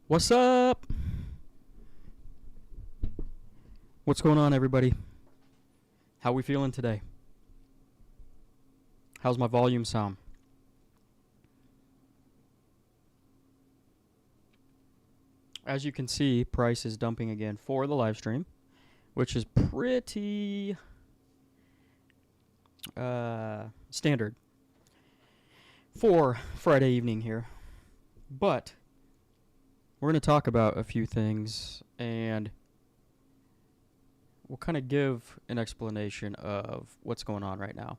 What's up? What's going on, everybody? How we feeling today? How's my volume sound? As you can see, price is dumping again for the live stream, which is pretty standard for Friday evening here. But we're going to talk about a few things, and we'll kind of give an explanation of what's going on right now.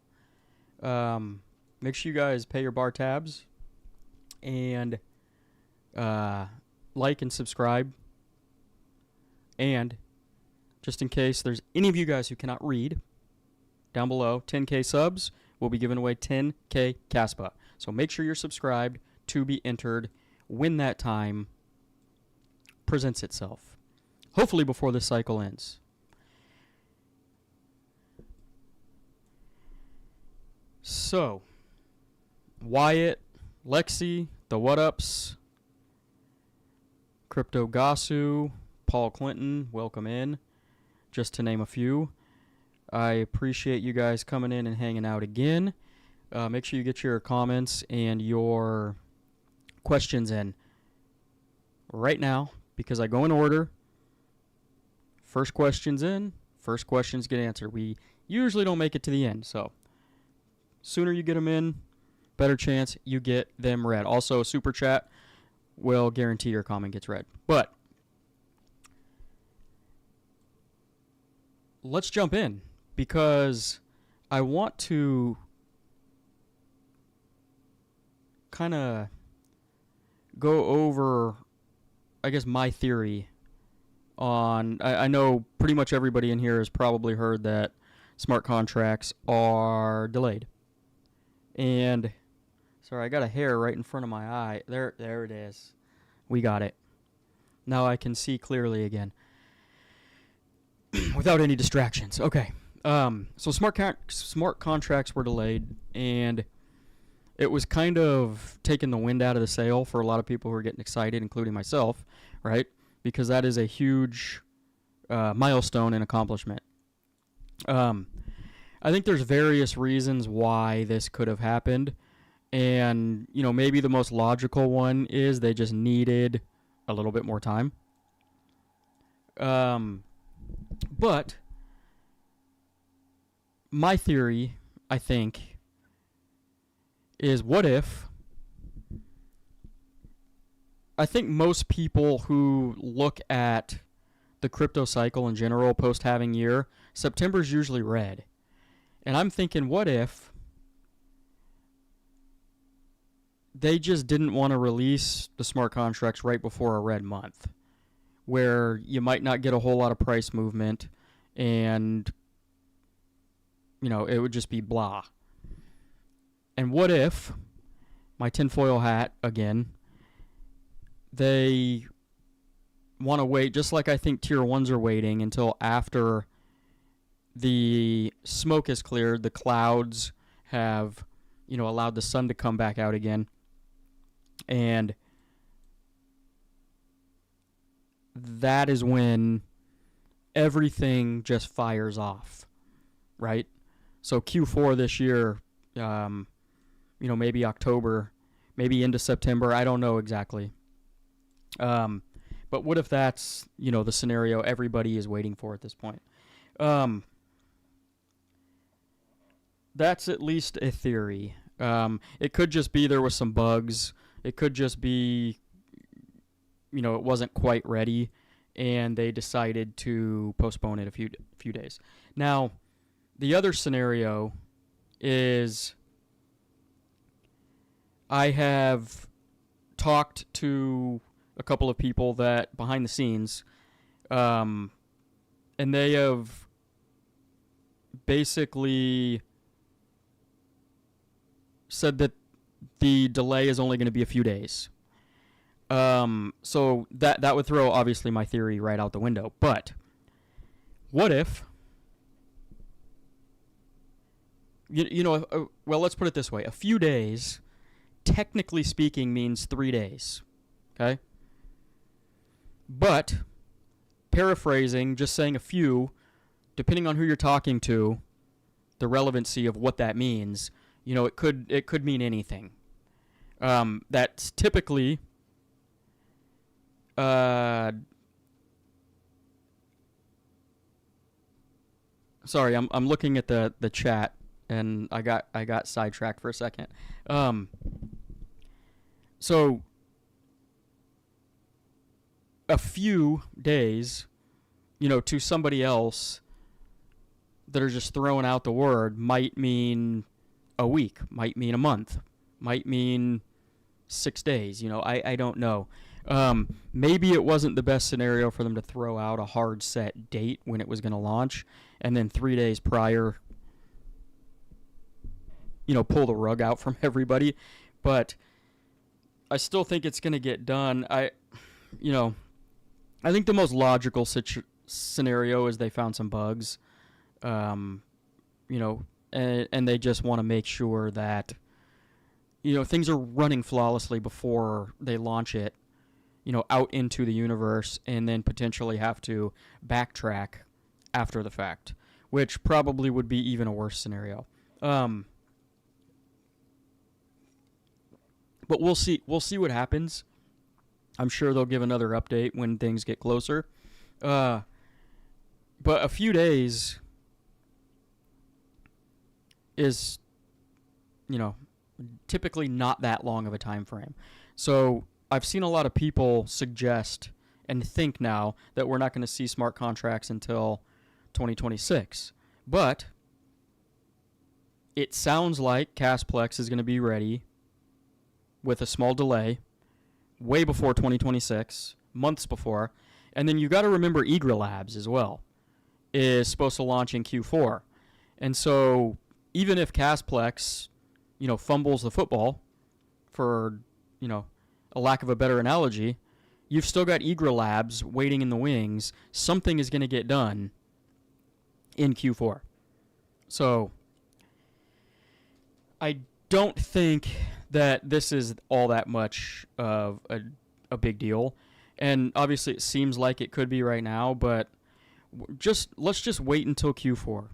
Make sure you guys pay your bar tabs and like and subscribe. And just in case there's any of you guys who cannot read, down below, 10K subs, we'll be giving away 10K KASPA. So make sure you're subscribed to be entered when that time presents itself. Hopefully before this cycle ends. So, Wyatt, Lexi, the What Ups, Crypto Gasu, Paul Clinton, welcome in, just to name a few. I appreciate you guys coming in and hanging out again. Make sure you get your comments and your questions in right now, because I go in order. First questions in, first questions get answered. We usually don't make it to the end, so sooner you get them in, better chance you get them read. Also, super chat will guarantee your comment gets read. But let's jump in, because I want to kind of go over, I guess, my theory on, I know pretty much everybody in here has probably heard that smart contracts are delayed. And, sorry, I got a hair right in front of my eye. There it is. We got it. Now I can see clearly again without any distractions. Okay. So smart contracts were delayed, and it was kind of taking the wind out of the sail for a lot of people who are getting excited, including myself, right? Because that is a huge milestone and accomplishment. I think there's various reasons why this could have happened. And, you know, maybe the most logical one is they just needed a little bit more time. But my theory, I think, is what if, I think most people who look at the crypto cycle in general post-halving year, September's usually red. And I'm thinking, what if they just didn't want to release the smart contracts right before a red month, where you might not get a whole lot of price movement, and, you know, it would just be blah. And what if, my tinfoil hat again, they want to wait, just like I think tier 1s are waiting until after the smoke is cleared, the clouds have, you know, allowed the sun to come back out again, and that is when everything just fires off, right? So Q4 this year, you know, maybe October, maybe into September, I don't know exactly. But what if that's, you know, the scenario everybody is waiting for at this point? That's at least a theory. It could just be there was some bugs. It could just be, you know, it wasn't quite ready, and they decided to postpone it a few days. Now, the other scenario is I have talked to a couple of people that behind the scenes, and they have basically said that the delay is only going to be a few days. So that would throw, obviously, my theory right out the window. But what if, well, let's put it this way. A few days, technically speaking, means 3 days. Okay? But paraphrasing, just saying a few, depending on who you're talking to, the relevancy of what that means, it could mean anything. That's typically sorry, I'm looking at the chat and I got sidetracked for a second. So a few days, to somebody else that are just throwing out the word might mean a week, might mean a month, might mean 6 days. I don't know. Maybe it wasn't the best scenario for them to throw out a hard set date when it was going to launch, and then 3 days prior, pull the rug out from everybody. But I still think it's going to get done. I think the most logical scenario is they found some bugs, and they just want to make sure that, things are running flawlessly before they launch it, out into the universe, and then potentially have to backtrack after the fact, which probably would be even a worse scenario. But we'll see. We'll see what happens. I'm sure they'll give another update when things get closer. But a few days is, typically not that long of a time frame. So I've seen a lot of people suggest and think now that we're not going to see smart contracts until 2026. But it sounds like KASPA'S is going to be ready with a small delay way before 2026, months before. And then you got to remember Eager Labs as well is supposed to launch in Q4. And so even if KASPA'S, fumbles the football, for, a lack of a better analogy, you've still got Eager Labs waiting in the wings. Something is going to get done in Q4. So I don't think that this is all that much of a big deal. And obviously it seems like it could be right now, but let's just wait until Q4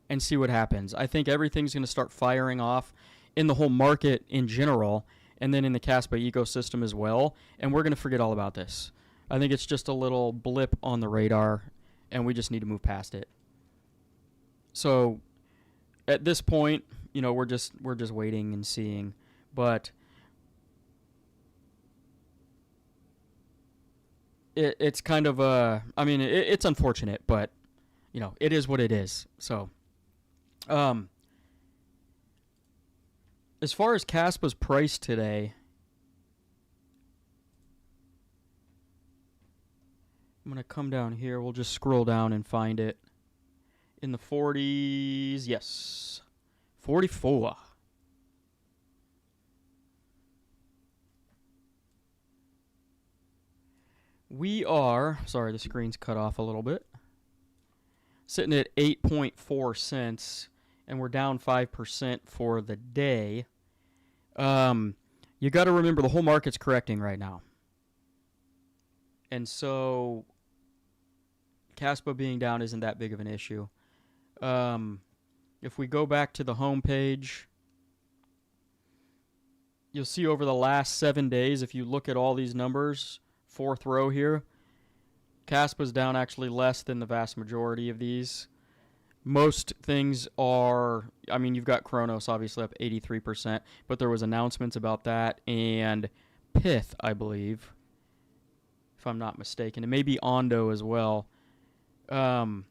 and see what happens. I think everything's going to start firing off in the whole market in general, and then in the KASPA ecosystem as well, and we're going to forget all about this. I think it's just a little blip on the radar, and we just need to move past it. So at this point, we're just waiting and seeing, but it's kind of it's unfortunate, but it is what it is. So as far as KASPA'S price today, I'm going to come down here. We'll just scroll down and find it. In the 40s, yes. 44. We are, sorry, the screen's cut off a little bit, sitting at 8.4 cents, and we're down 5% for the day. You got to remember the whole market's correcting right now. And so KASPA being down isn't that big of an issue. If we go back to the home page, you'll see over the last 7 days, if you look at all these numbers, fourth row here, KASPA's down actually less than the vast majority of these. Most things are, you've got Kronos obviously up 83%, but there was announcements about that, and Pith, I believe, if I'm not mistaken. It may be Ondo as well. But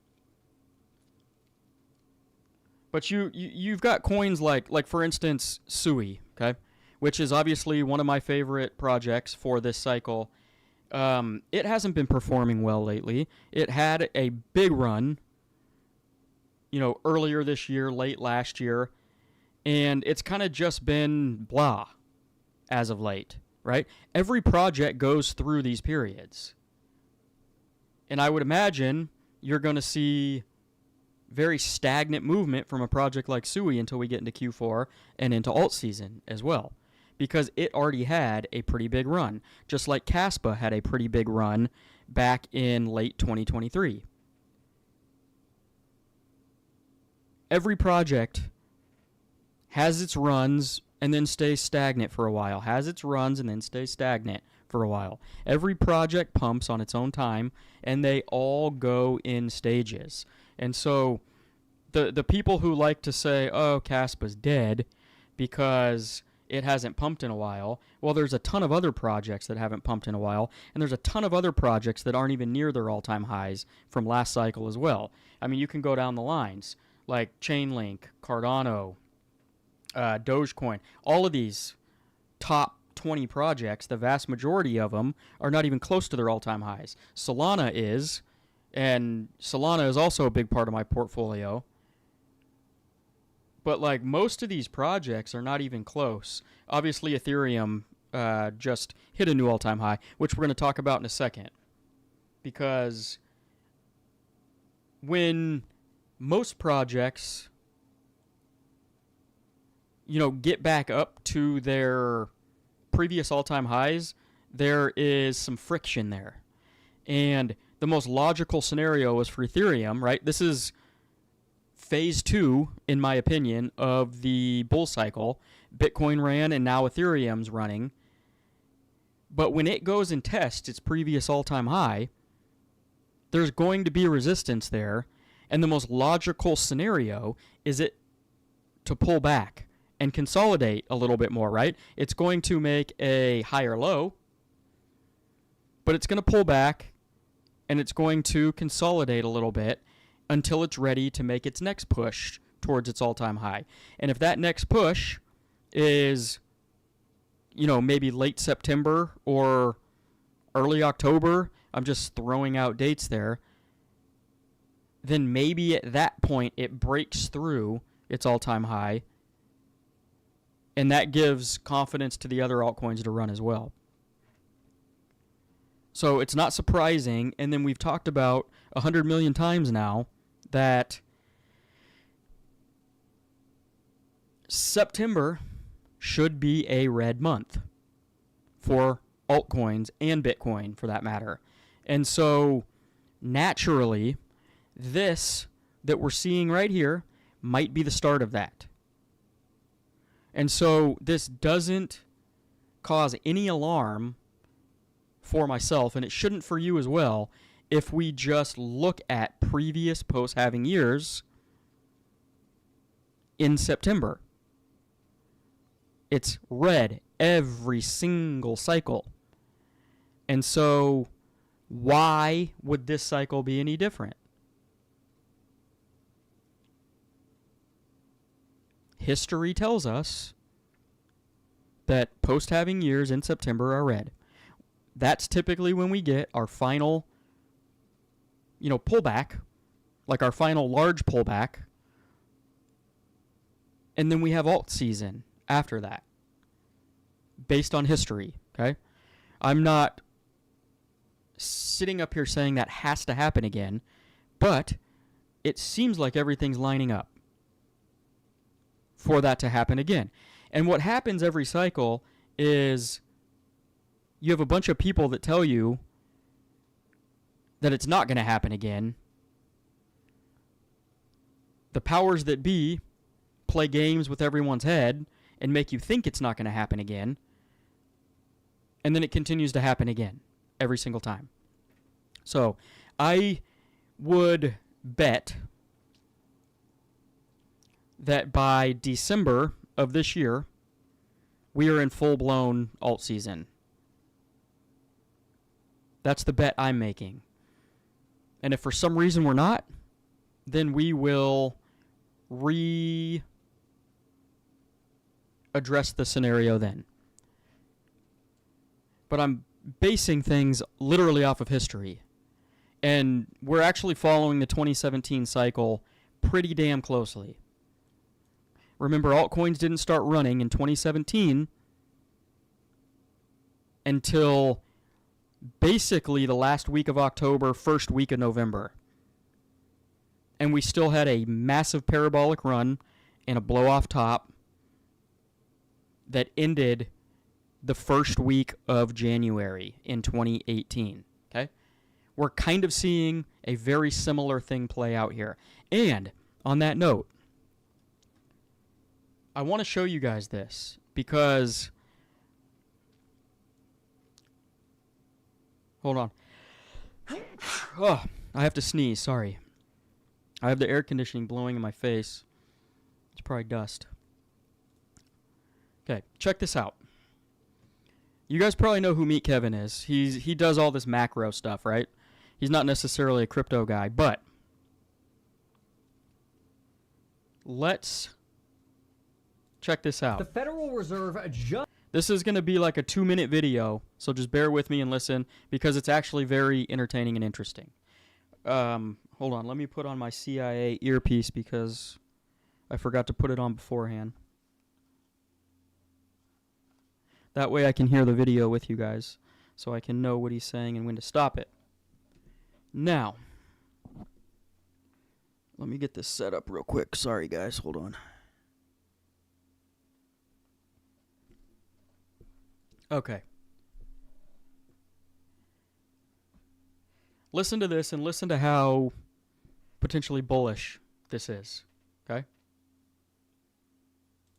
you've got coins like for instance, Sui, okay, which is obviously one of my favorite projects for this cycle. It hasn't been performing well lately. It had a big run, earlier this year, late last year, and it's kind of just been blah as of late, right? Every project goes through these periods. And I would imagine you're going to see very stagnant movement from a project like Sui until we get into Q4 and into alt season as well. because it already had a pretty big run, just like KASPA had a pretty big run back in late 2023. Every project has its runs and then stays stagnant for a while, has its runs and then stays stagnant for a while. Every project pumps on its own time, and they all go in stages. And so the people who like to say, oh, KASPA's dead because it hasn't pumped in a while, well, there's a ton of other projects that haven't pumped in a while, and there's a ton of other projects that aren't even near their all-time highs from last cycle as well. I mean, you can go down the lines, like Chainlink, Cardano, Dogecoin. All of these top 20 projects, the vast majority of them are not even close to their all-time highs. Solana is, and Solana is also a big part of my portfolio. But like most of these projects are not even close. Obviously, Ethereum just hit a new all-time high, which we're going to talk about in a second. Because when most projects, get back up to their previous all-time highs, there is some friction there. And the most logical scenario is for Ethereum, right? This is phase 2, in my opinion, of the bull cycle. Bitcoin ran and now Ethereum's running. But when it goes and tests its previous all-time high, there's going to be resistance there. And the most logical scenario is it to pull back and consolidate a little bit more, right? It's going to make a higher low, but it's going to pull back and it's going to consolidate a little bit until it's ready to make its next push towards its all-time high. And if that next push is, maybe late September or early October, I'm just throwing out dates there, then maybe at that point it breaks through its all-time high, and that gives confidence to the other altcoins to run as well. So it's not surprising, and then we've talked about 100 million times now that September should be a red month for altcoins and Bitcoin for that matter. And so naturally, this that we're seeing right here might be the start of that. And so this doesn't cause any alarm for myself, and it shouldn't for you as well, if we just look at previous post-halving years in September. It's red every single cycle. And so why would this cycle be any different? History tells us that post-halving years in September are red. That's typically when we get our final, pullback, like our final large pullback. And then we have alt season after that, based on history, okay? I'm not sitting up here saying that has to happen again, but it seems like everything's lining up for that to happen again. And what happens every cycle is you have a bunch of people that tell you that it's not going to happen again. The powers that be play games with everyone's head and make you think it's not going to happen again. And then it continues to happen again every single time. So I would bet that by December of this year, we are in full-blown alt season. That's the bet I'm making. And if for some reason we're not, then we will address the scenario then. But I'm basing things literally off of history. And we're actually following the 2017 cycle pretty damn closely. Remember, altcoins didn't start running in 2017 until basically the last week of October, first week of November. And we still had a massive parabolic run and a blow-off top that ended the first week of January in 2018. Okay? We're kind of seeing a very similar thing play out here. And on that note, I want to show you guys this because, hold on. Oh, I have to sneeze, sorry. I have the air conditioning blowing in my face. It's probably dust. Okay, check this out. You guys probably know who Meet Kevin is. He does all this macro stuff, right? He's not necessarily a crypto guy, but let's check this out. The Federal Reserve just... This is going to be like a 2-minute video, so just bear with me and listen because it's actually very entertaining and interesting. Hold on, let me put on my CIA earpiece because I forgot to put it on beforehand. That way I can hear the video with you guys, so I can know what he's saying and when to stop it. Now, let me get this set up real quick. Sorry, guys. Hold on. Okay. Listen to this and listen to how potentially bullish this is. Okay?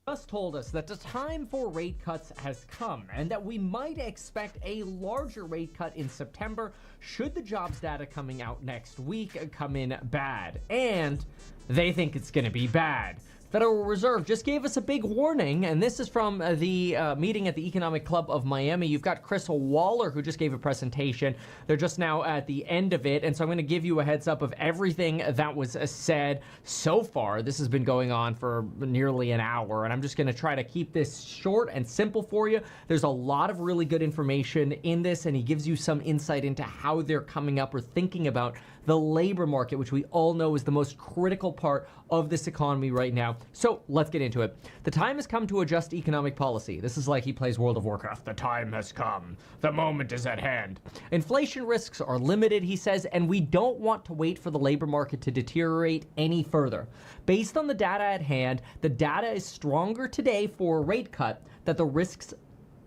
Just told us that the time for rate cuts has come and that we might expect a larger rate cut in September should the jobs data coming out next week come in bad. And they think it's going to be bad. Federal Reserve just gave us a big warning, and this is from the meeting at the Economic Club of Miami. You've got Chris Waller, who just gave a presentation. They're just now at the end of it, and so I'm going to give you a heads up of everything that was said so far. This has been going on for nearly an hour, and I'm just going to try to keep this short and simple for you. There's a lot of really good information in this, and he gives you some insight into how they're coming up or thinking about the labor market, which we all know is the most critical part of this economy right now. So let's get into it. The time has come to adjust economic policy. This is like he plays World of Warcraft. The time has come. The moment is at hand. Inflation risks are limited, he says, and we don't want to wait for the labor market to deteriorate any further. Based on the data at hand, the data is stronger today for a rate cut that the risks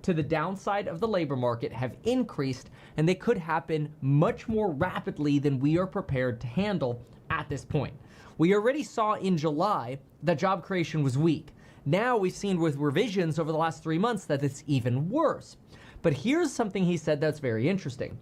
to the downside of the labor market have increased, and they could happen much more rapidly than we are prepared to handle at this point. We already saw in July that job creation was weak. Now we've seen with revisions over the last 3 months that it's even worse. But here's something he said that's very interesting,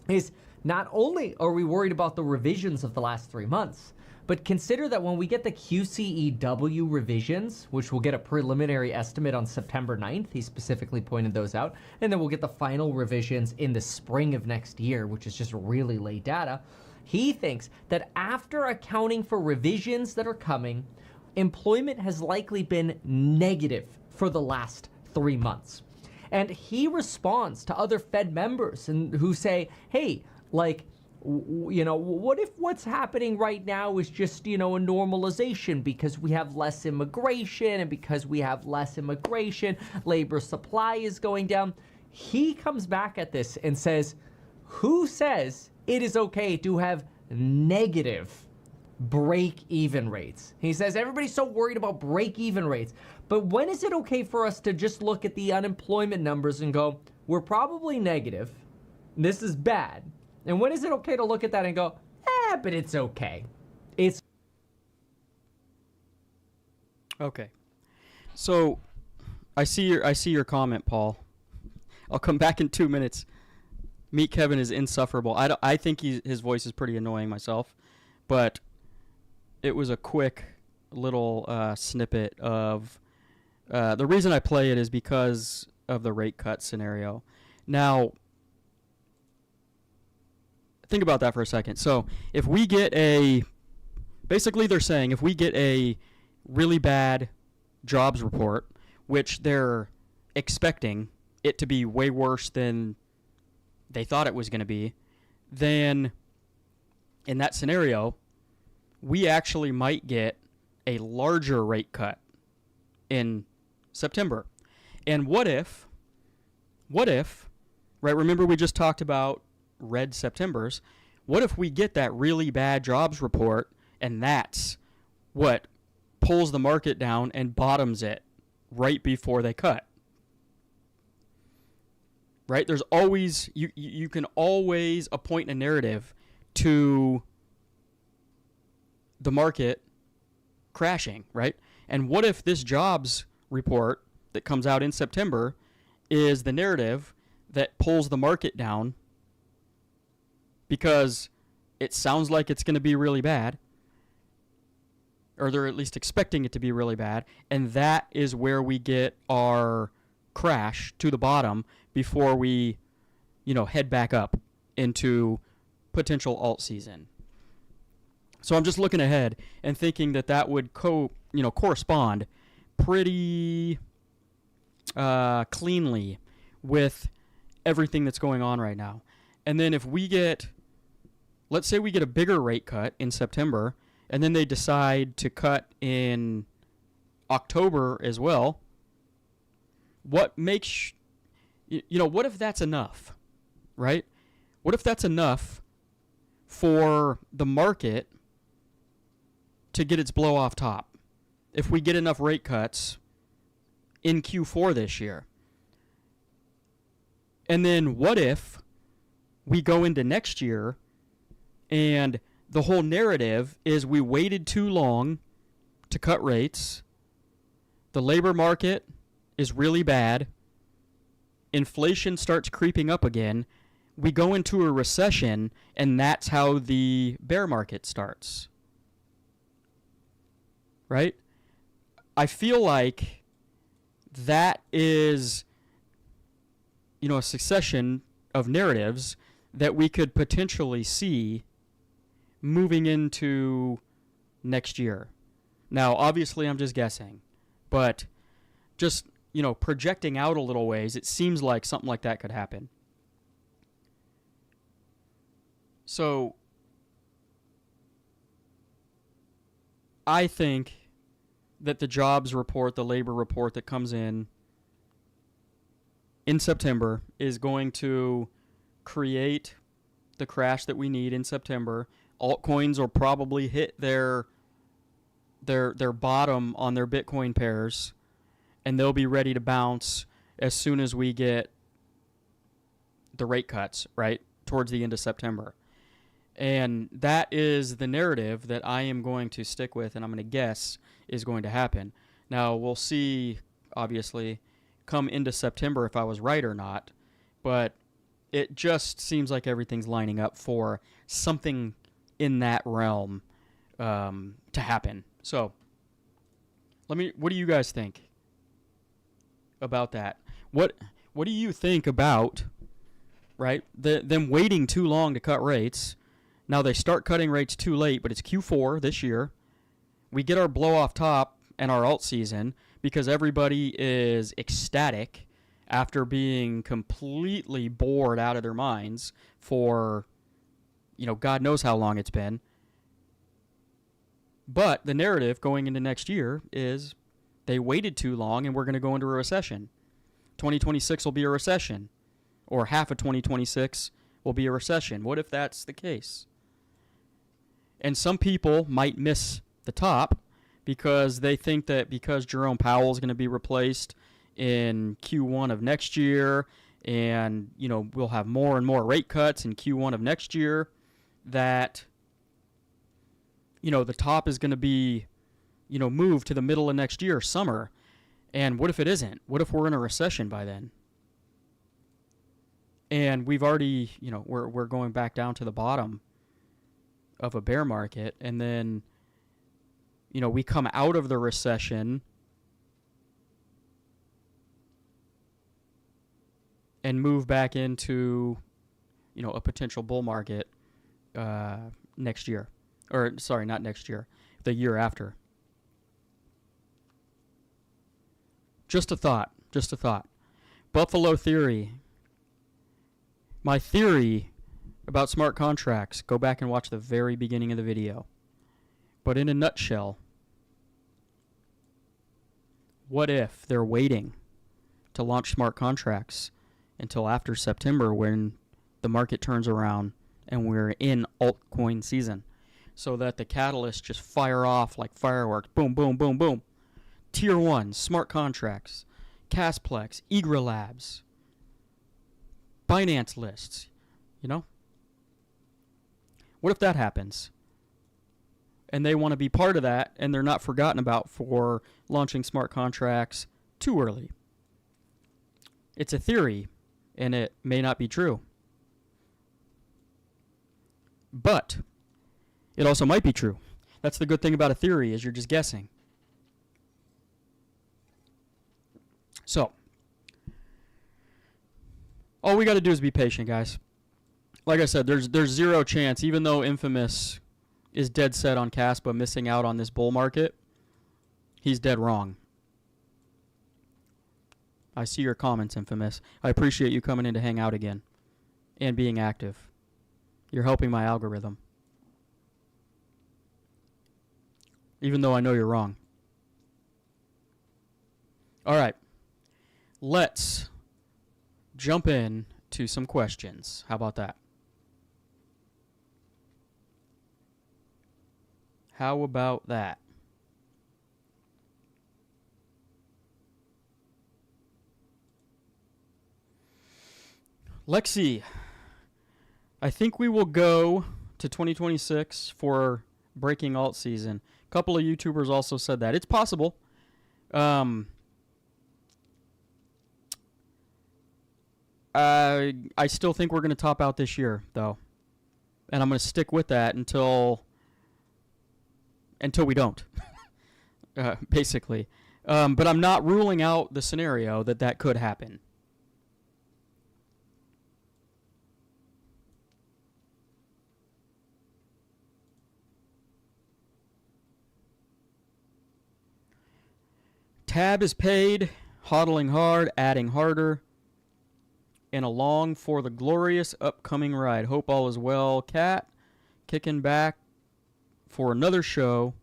is not only are we worried about the revisions of the last 3 months, but consider that when we get the QCEW revisions, which we'll get a preliminary estimate on September 9th, he specifically pointed those out, and then we'll get the final revisions in the spring of next year, which is just really late data. He thinks that after accounting for revisions that are coming, employment has likely been negative for the last 3 months. And he responds to other Fed members and who say, hey, like, you know, what if what's happening right now is just, you know, a normalization because we have less immigration, and because we have less immigration, labor supply is going down. He comes back at this and says, who says it is okay to have negative break-even rates? He says everybody's so worried about break-even rates, but when is it okay for us to just look at the unemployment numbers and go, we're probably negative, this is bad? And when is it okay to look at that and go, but it's okay? It's okay. So I see your comment, Paul. I'll come back in 2 minutes. Meet Kevin is insufferable. I think his voice is pretty annoying myself, but it was a quick little snippet of the reason I play it is because of the rate cut scenario. Now, think about that for a second. So if we get basically they're saying if we get a really bad jobs report, which they're expecting it to be way worse than they thought it was going to be, then in that scenario, we actually might get a larger rate cut in September. And what if, right, remember we just talked about red Septembers. What if we get that really bad jobs report and that's what pulls the market down and bottoms it right before they cut? right? There's always, you can always appoint a narrative to the market crashing, right? And what if this jobs report that comes out in September is the narrative that pulls the market down because it sounds like it's going to be really bad, or they're at least expecting it to be really bad, and that is where we get our crash to the bottom before we, head back up into potential alt season. So I'm just looking ahead and thinking that would correspond pretty cleanly with everything that's going on right now. And then if let's say we get a bigger rate cut in September, and then they decide to cut in October as well, what if that's enough, right? What if that's enough for the market to get its blow off top? If we get enough rate cuts in Q4 this year. And then what if we go into next year and the whole narrative is we waited too long to cut rates, the labor market is really bad, inflation starts creeping up again, we go into a recession, and that's how the bear market starts. Right? I feel like that is, a succession of narratives that we could potentially see moving into next year. Now, obviously, I'm just guessing, but just, projecting out a little ways, it seems like something like that could happen. So, I think that the jobs report, the labor report that comes in September is going to create the crash that we need in September. Altcoins will probably hit their bottom on their Bitcoin pairs, and they'll be ready to bounce as soon as we get the rate cuts, right, towards the end of September. And that is the narrative that I am going to stick with, and I'm going to guess is going to happen. Now, we'll see, obviously, come into September if I was right or not, but it just seems like everything's lining up for something in that realm to happen. So, what do you guys think about that? What do you think about, right, them waiting too long to cut rates? Now they start cutting rates too late, but it's Q4 this year. We get our blow off top and our alt season because everybody is ecstatic after being completely bored out of their minds for, God knows how long it's been. But the narrative going into next year is they waited too long and we're going to go into a recession. 2026 will be a recession, or half of 2026 will be a recession. What if that's the case? And some people might miss the top because they think that because Jerome Powell is going to be replaced in Q1 of next year and, we'll have more and more rate cuts in Q1 of next year, that, the top is going to be, moved to the middle of next year, summer. And what if it isn't? What if we're in a recession by then? And we've already, we're going back down to the bottom of a bear market, and then, we come out of the recession and move back into, a potential bull market next year. Or, sorry, not next year, the year after. Just a thought. Buffalo theory. My theory about smart contracts, go back and watch the very beginning of the video. But in a nutshell, what if they're waiting to launch smart contracts until after September when the market turns around and we're in altcoin season, so that the catalysts just fire off like fireworks? Boom, boom, boom, boom. Tier 1, smart contracts, KASPA'S, Egra Labs, Binance lists, What if that happens? And they want to be part of that, and they're not forgotten about for launching smart contracts too early. It's a theory, and it may not be true. But it also might be true. That's the good thing about a theory, is you're just guessing. So, all we got to do is be patient, guys. Like I said, there's zero chance, even though Infamous is dead set on KASPA missing out on this bull market, he's dead wrong. I see your comments, Infamous. I appreciate you coming in to hang out again and being active. You're helping my algorithm. Even though I know you're wrong. All right. Let's jump in to some questions. How about that? How about that? Lexi, I think we will go to 2026 for breaking alt season. A couple of YouTubers also said that. It's possible. I still think we're going to top out this year, though. And I'm going to stick with that until we don't, basically. But I'm not ruling out the scenario that could happen. Tab is paid, hodling hard, adding harder, and along for the glorious upcoming ride. Hope all is well. Cat, kicking back for another show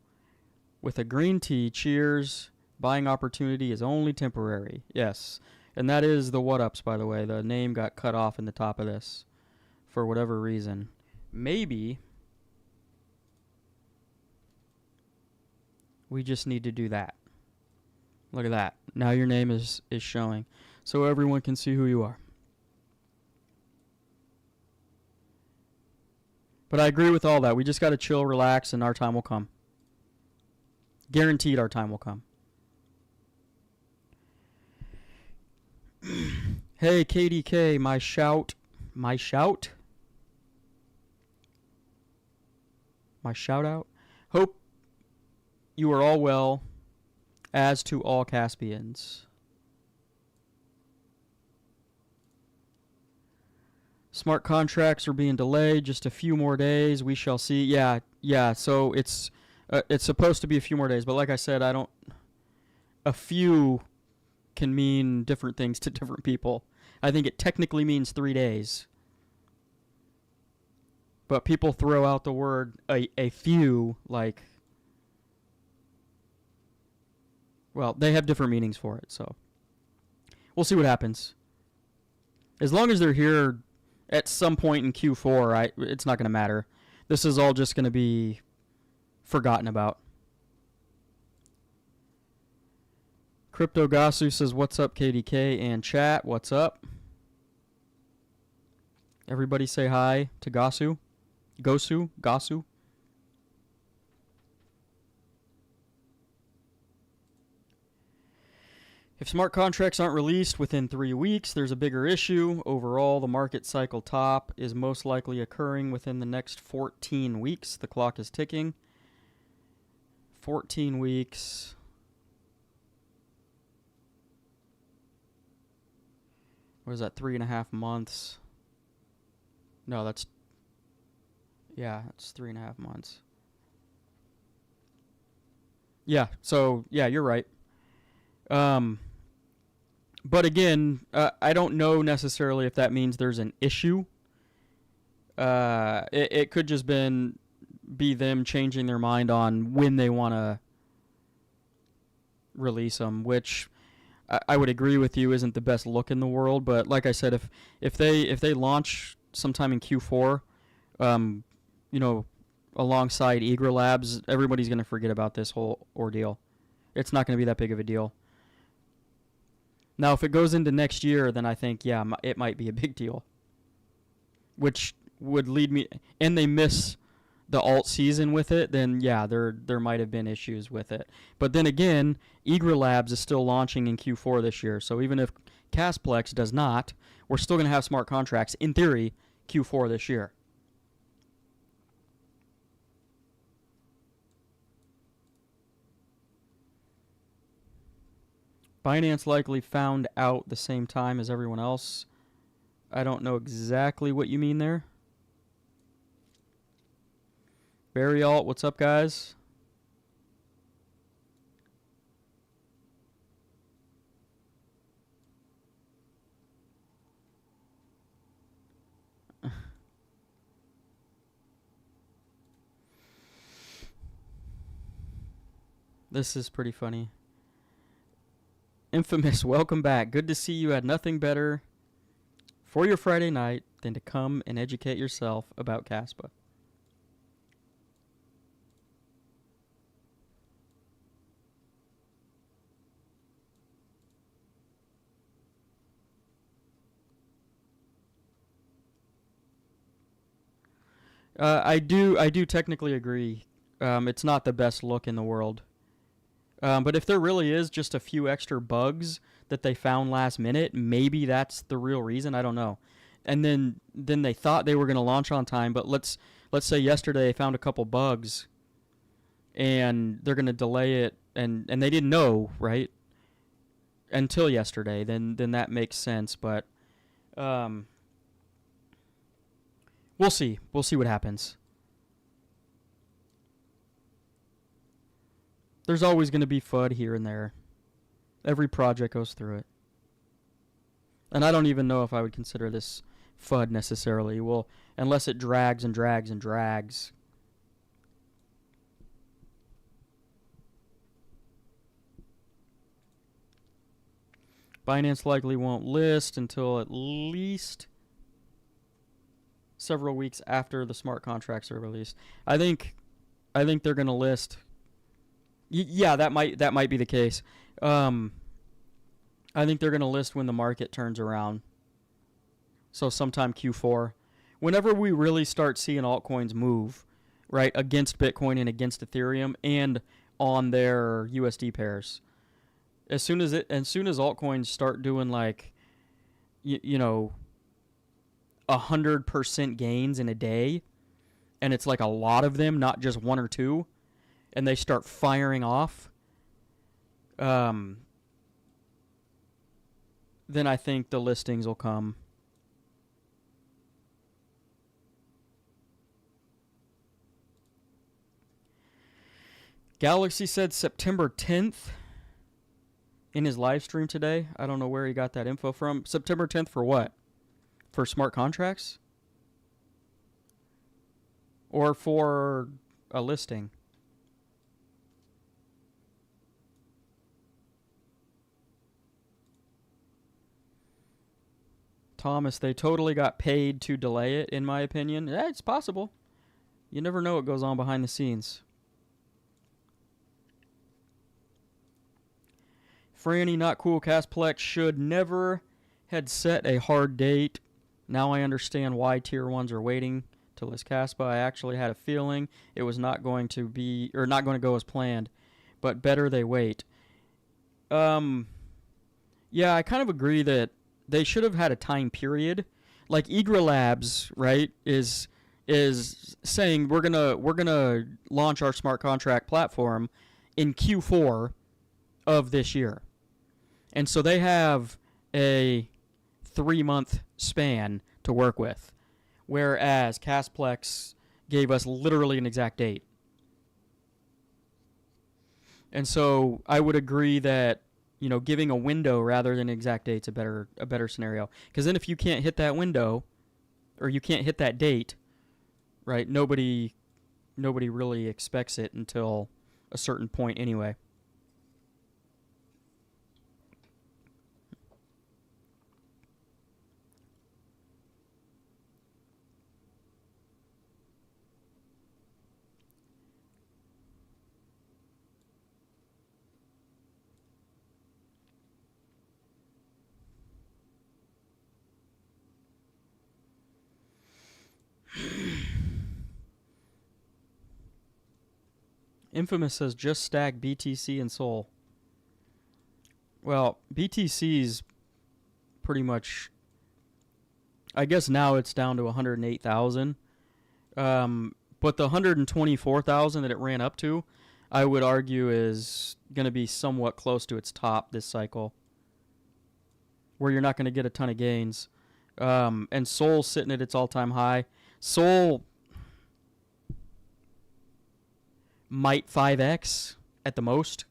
with a green tea. Cheers. Buying opportunity is only temporary. Yes. And that is the What Ups, by the way. The name got cut off in the top of this for whatever reason. Maybe we just need to do that. Look at that. Now your name is showing, so everyone can see who you are. But I agree with all that. We just got to chill, relax, and our time will come. Guaranteed our time will come. Hey, KDK, my shout out. Hope you are all well, as to all Caspians. Smart contracts are being delayed just a few more days. We shall see. Yeah. So it's supposed to be a few more days, but like I said, a few can mean different things to different people. I think it technically means 3 days. But people throw out the word a few, like, well, they have different meanings for it, so we'll see what happens. As long as they're here at some point in Q4, it's not going to matter. This is all just going to be forgotten about. Crypto Gasu says, what's up, KDK and chat? What's up? Everybody say hi to Gasu. Gasu. If smart contracts aren't released within 3 weeks, there's a bigger issue. Overall, the market cycle top is most likely occurring within the next 14 weeks. The clock is ticking. 14 weeks. What is that, 3.5 months? No, that's 3.5 months. Yeah, so, yeah, you're right. But again, I don't know necessarily if that means there's an issue. It could just be them changing their mind on when they want to release them, which I would agree with you isn't the best look in the world. But like I said, if they launch sometime in Q4, alongside Eager Labs, everybody's going to forget about this whole ordeal. It's not going to be that big of a deal. Now, if it goes into next year, then I think, yeah, it might be a big deal. which would lead me, and they miss the alt season with it, then yeah, there might have been issues with it. But then again, Eager Labs is still launching in Q4 this year, so even if KASPA'S does not, we're still going to have smart contracts, in theory, Q4 this year. Binance likely found out the same time as everyone else. I don't know exactly what you mean there. Barry Alt, what's up, guys? This is pretty funny. Infamous, welcome back. Good to see you had nothing better for your Friday night than to come and educate yourself about KASPA. I do technically agree. It's not the best look in the world. But if there really is just a few extra bugs that they found last minute, maybe that's the real reason. I don't know. And then they thought they were going to launch on time, but let's say yesterday they found a couple bugs, and they're going to delay it, and they didn't know, right, until yesterday. Then that makes sense. But we'll see. We'll see what happens. There's always going to be FUD here and there. Every project goes through it. And I don't even know if I would consider this FUD necessarily. Well, unless it drags and drags and drags. Binance likely won't list until at least several weeks after the smart contracts are released. I think they're going to list. Yeah, that might be the case. I think they're going to list when the market turns around. So sometime Q4. Whenever we really start seeing altcoins move, right, against Bitcoin and against Ethereum and on their USD pairs. As soon as altcoins start doing like 100% gains in a day, and it's like a lot of them, not just one or two, and they start firing off, then I think the listings will come. Galaxy said September 10th in his live stream today. I don't know where he got that info from. September 10th for what? For smart contracts? Or for a listing? Thomas, they totally got paid to delay it, in my opinion. Yeah, it's possible. You never know what goes on behind the scenes. Franny, not cool. KASPA'S should never had set a hard date. Now I understand why tier 1s are waiting to list KASPA. I actually had a feeling it was not going to go as planned, but better they wait. Yeah, I kind of agree that they should have had a time period. Like Eager Labs, right, is saying we're gonna launch our smart contract platform in Q4 of this year. And so they have a 3-month span to work with, whereas KASPA'S gave us literally an exact date. And so I would agree that, giving a window rather than an exact date's a better scenario. Because then if you can't hit that window, or you can't hit that date, right, nobody really expects it until a certain point anyway. Infamous says just stack BTC and Sol. Well, BTC's pretty much, I guess now it's down to 108,000. But the 124,000 that it ran up to, I would argue is going to be somewhat close to its top this cycle, where you're not going to get a ton of gains. And Sol's sitting at its all-time high. Sol might 5x at the most.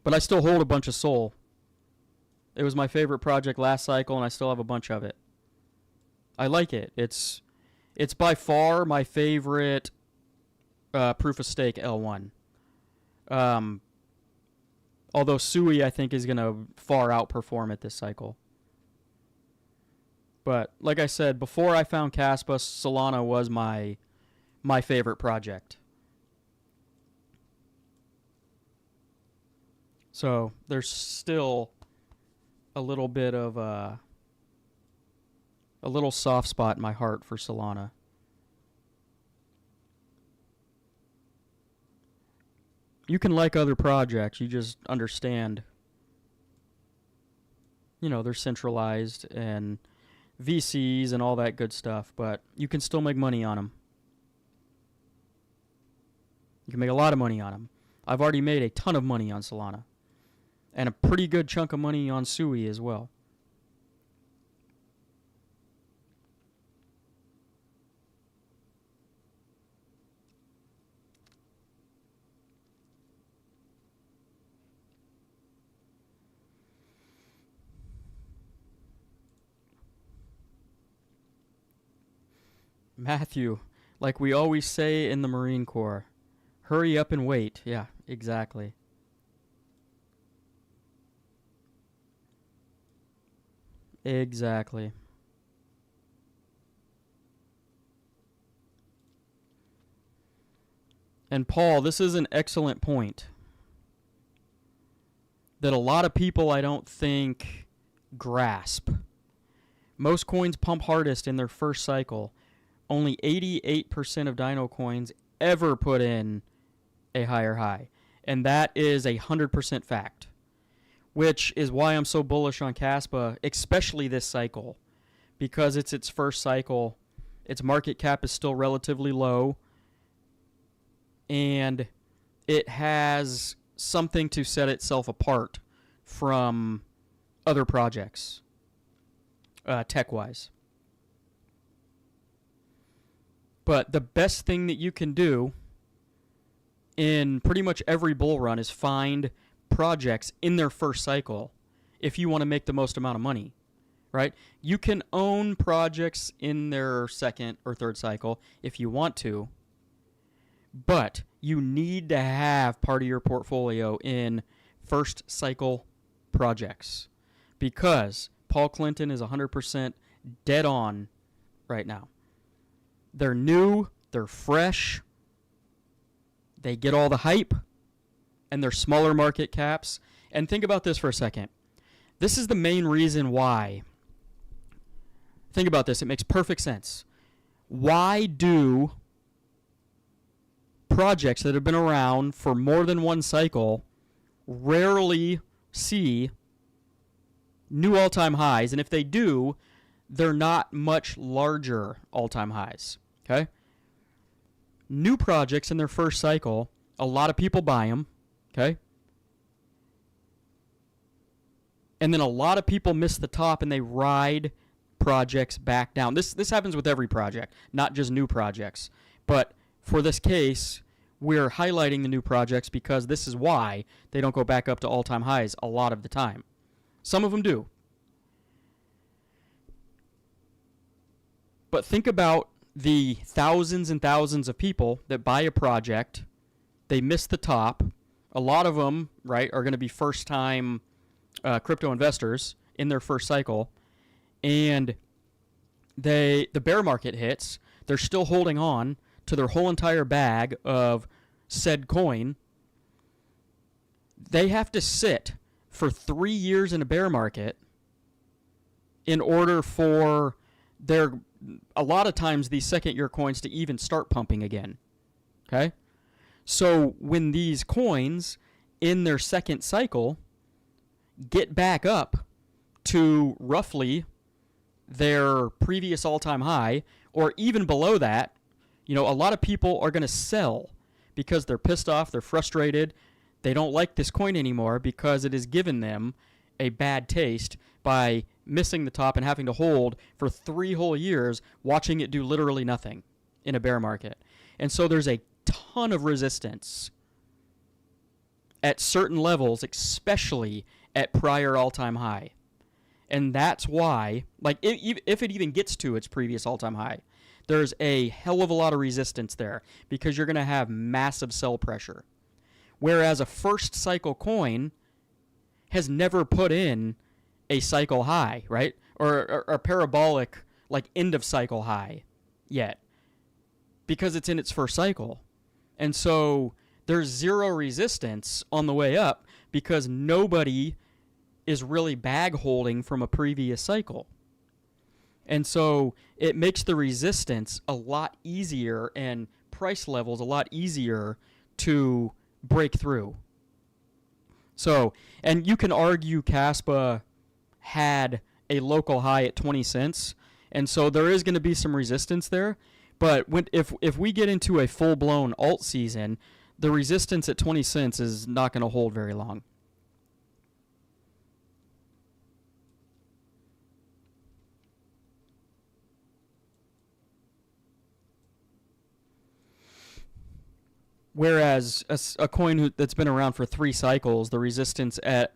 But I still hold a bunch of Sol. It was my favorite project last cycle, and I still have a bunch of it. I like it. It's by far my favorite proof of stake L1. Although Sui, I think, is going to far outperform it this cycle. But like I said, before I found KASPA, Solana was my favorite project. So there's still a little bit of a little soft spot in my heart for Solana. You can like other projects, you just understand, they're centralized and VCs and all that good stuff, but you can still make money on them. You can make a lot of money on them. I've already made a ton of money on Solana. And a pretty good chunk of money on Sui as well. Matthew, like we always say in the Marine Corps, hurry up and wait. Yeah, exactly. Exactly. And Paul, this is an excellent point that a lot of people I don't think grasp. Most coins pump hardest in their first cycle. Only 88% of Dino coins ever put in a higher high. And that is 100% fact. Which is why I'm so bullish on KASPA, especially this cycle. Because it's its first cycle, its market cap is still relatively low, and it has something to set itself apart from other projects, tech-wise. But the best thing that you can do in pretty much every bull run is find projects in their first cycle if you want to make the most amount of money, right? You can own projects in their second or third cycle if you want to, but you need to have part of your portfolio in first cycle projects because Paul Clinton is 100% dead on right now. They're new, they're fresh, they get all the hype, and they're smaller market caps. And think about this for a second. This is the main reason why. Think about this. It makes perfect sense. Why do projects that have been around for more than one cycle rarely see new all-time highs? And if they do, they're not much larger all-time highs. Okay? New projects in their first cycle, a lot of people buy them. Okay? And then a lot of people miss the top and they ride projects back down. This happens with every project, not just new projects. But for this case, we're highlighting the new projects because this is why they don't go back up to all-time highs a lot of the time. Some of them do. But think about the thousands and thousands of people that buy a project, they miss the top. A lot of them, right, are going to be first-time crypto investors in their first cycle, and the bear market hits. They're still holding on to their whole entire bag of said coin. They have to sit for 3 years in a bear market in order for a lot of times these second-year coins to even start pumping again. Okay? So when these coins in their second cycle get back up to roughly their previous all-time high, or even below that, a lot of people are going to sell because they're pissed off, they're frustrated, they don't like this coin anymore because it has given them a bad taste by missing the top and having to hold for 3 whole years, watching it do literally nothing in a bear market. And so there's a ton of resistance at certain levels, especially at prior all-time high. And that's why, if it even gets to its previous all-time high, there's a hell of a lot of resistance there because you're going to have massive sell pressure. Whereas a first cycle coin has never put in a cycle high, right? Or a parabolic, end of cycle high yet because it's in its first cycle. And so there's zero resistance on the way up because nobody is really bag holding from a previous cycle. And so it makes the resistance a lot easier and price levels a lot easier to break through. So, and you can argue KASPA had a local high at 20 cents, and so there is going to be some resistance there. But if we get into a full-blown alt season, the resistance at 20 cents is not going to hold very long. Whereas a coin that's been around for 3 cycles, the resistance at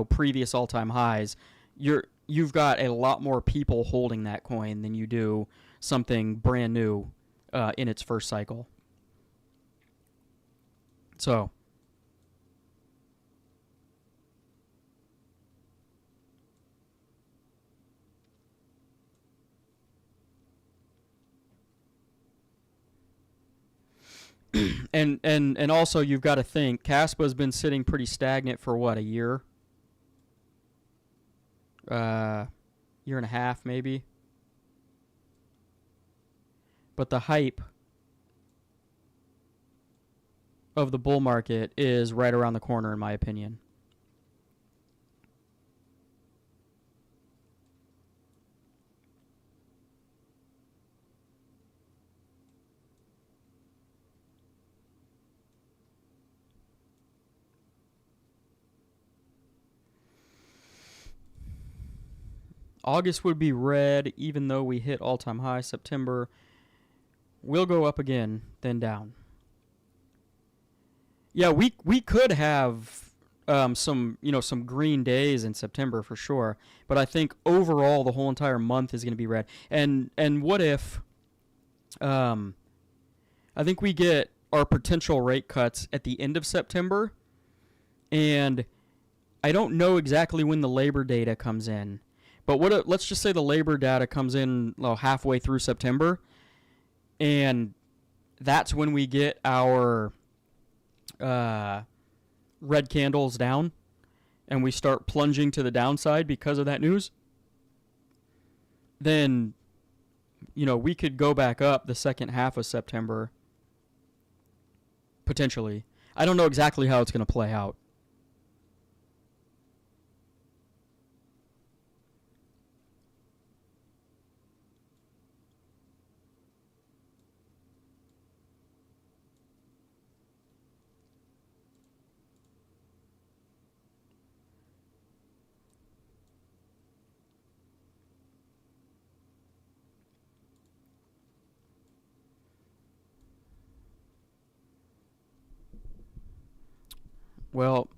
previous all-time highs, you've got a lot more people holding that coin than you do something brand new in its first cycle. So and also you've got to think KASPA's been sitting pretty stagnant for what, a year? Year and a half maybe. But the hype of the bull market is right around the corner in my opinion. August would be red, even though we hit all-time high. September will go up again, then down. Yeah, we could have some green days in September for sure, but I think overall the whole entire month is going to be red. And what if I think we get our potential rate cuts at the end of September, and I don't know exactly when the labor data comes in. But let's just say the labor data comes in halfway through September, and that's when we get our red candles down, and we start plunging to the downside because of that news. Then, we could go back up the second half of September, potentially. I don't know exactly how it's going to play out. Well,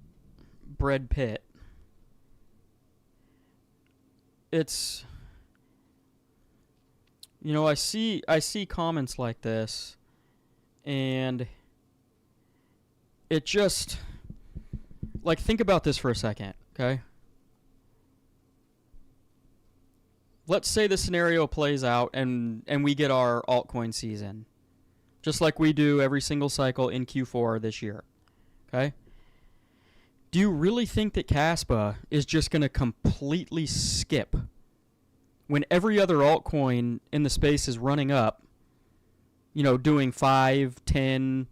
Brad Pitt. It's I see comments like this, and it just think about this for a second, okay? Let's say the scenario plays out and we get our altcoin season, just like we do every single cycle in Q4 this year, okay? Do you really think that KASPA is just going to completely skip when every other altcoin in the space is running up, doing 5, 10,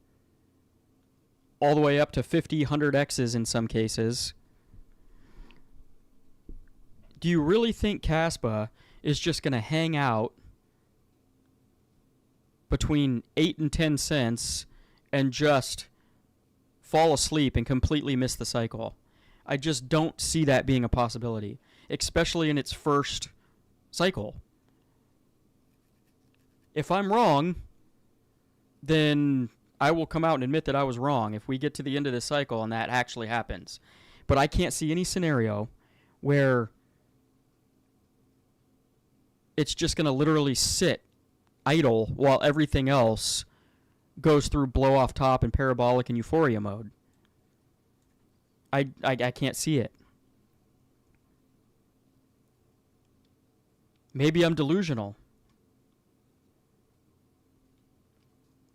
all the way up to 50, 100x's in some cases. Do you really think KASPA is just going to hang out between 8 and 10 cents and just fall asleep and completely miss the cycle? I just don't see that being a possibility, especially in its first cycle. If I'm wrong, then I will come out and admit that I was wrong if we get to the end of this cycle and that actually happens. But I can't see any scenario where it's just going to literally sit idle while everything else goes through blow off top and parabolic and euphoria mode. I can't see it. Maybe I'm delusional.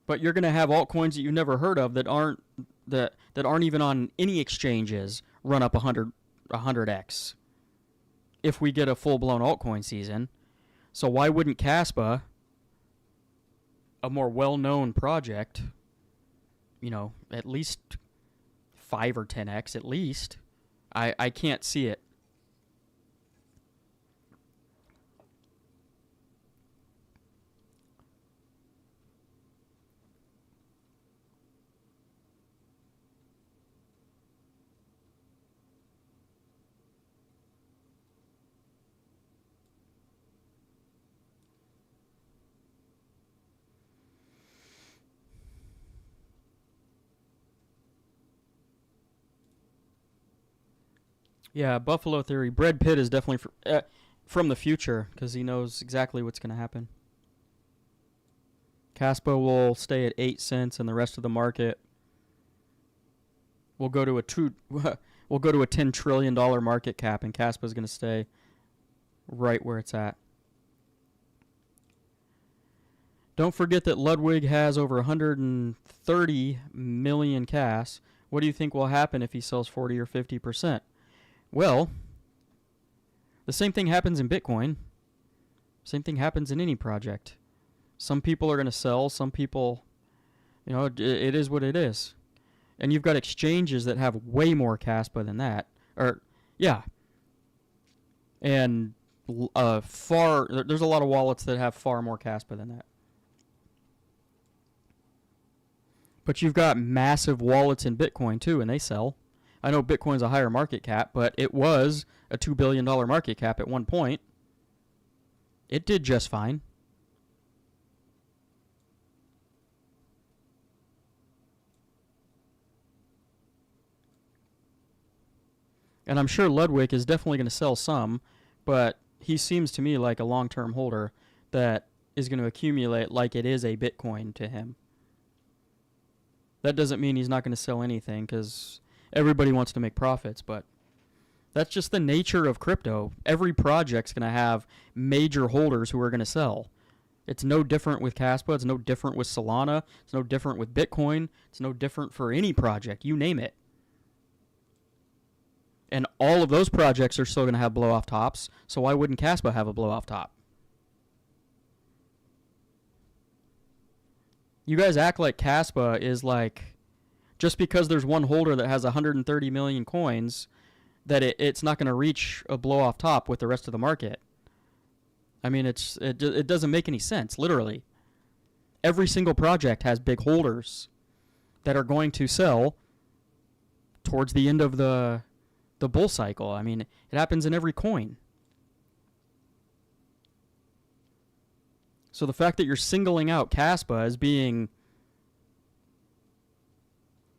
But you're going to have altcoins that you've never heard of that aren't even on any exchanges run up 100x if we get a full-blown altcoin season. So why wouldn't KASPA, a more well-known project, at least 5 or 10x at least? I can't see it. Yeah, Buffalo Theory. Brad Pitt is definitely from the future because he knows exactly what's going to happen. KASPA will stay at 8 cents, and the rest of the market will go to a $10 trillion market cap, and KASPA is going to stay right where it's at. Don't forget that Ludwig has over 130 million CAS. What do you think will happen if he sells 40 or 50%? Well, the same thing happens in Bitcoin. Same thing happens in any project. Some people are going to sell. Some people, it is what it is. And you've got exchanges that have way more KASPA than that. And there's a lot of wallets that have far more KASPA than that. But you've got massive wallets in Bitcoin too, and they sell. I know Bitcoin's a higher market cap, but it was a $2 billion market cap at one point. It did just fine. And I'm sure Ludwig is definitely going to sell some, but he seems to me like a long-term holder that is going to accumulate like it is a Bitcoin to him. That doesn't mean he's not going to sell anything because everybody wants to make profits, but that's just the nature of crypto. Every project's going to have major holders who are going to sell. It's no different with KASPA. It's no different with Solana. It's no different with Bitcoin. It's no different for any project. You name it. And all of those projects are still going to have blow-off tops, so why wouldn't KASPA have a blow-off top? You guys act like KASPA is like, just because there's one holder that has 130 million coins, that it's not going to reach a blow-off top with the rest of the market. I mean, it doesn't make any sense, literally. Every single project has big holders that are going to sell towards the end of the bull cycle. I mean, it happens in every coin. So the fact that you're singling out KASPA as being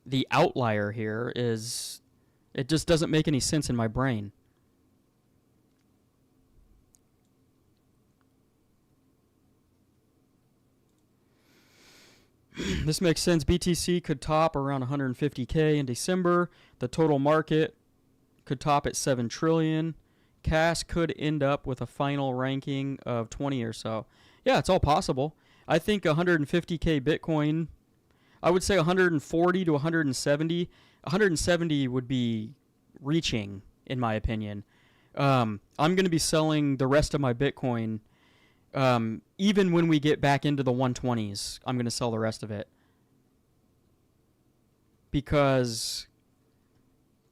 the outlier here it just doesn't make any sense in my brain. This makes sense. BTC could top around 150K in December. The total market could top at 7 trillion. CAS could end up with a final ranking of 20 or so. Yeah, it's all possible. I think 150K Bitcoin, I would say 140 to 170. 170 would be reaching, in my opinion. I'm going to be selling the rest of my Bitcoin. Even when we get back into the 120s, I'm going to sell the rest of it. because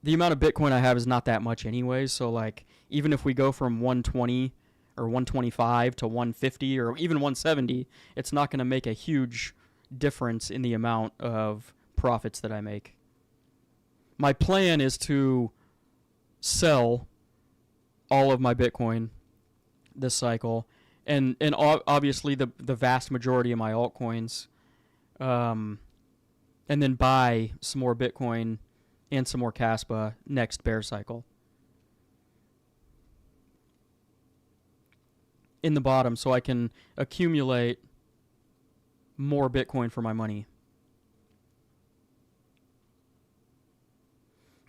the amount of Bitcoin I have is not that much anyways. So like even if we go from 120 or 125 to 150 or even 170, it's not going to make a huge difference in the amount of profits that I make. My plan is to sell all of my Bitcoin this cycle, and obviously the vast majority of my altcoins, and then buy some more Bitcoin and some more KASPA next bear cycle. In the bottom, so I can accumulate more Bitcoin for my money.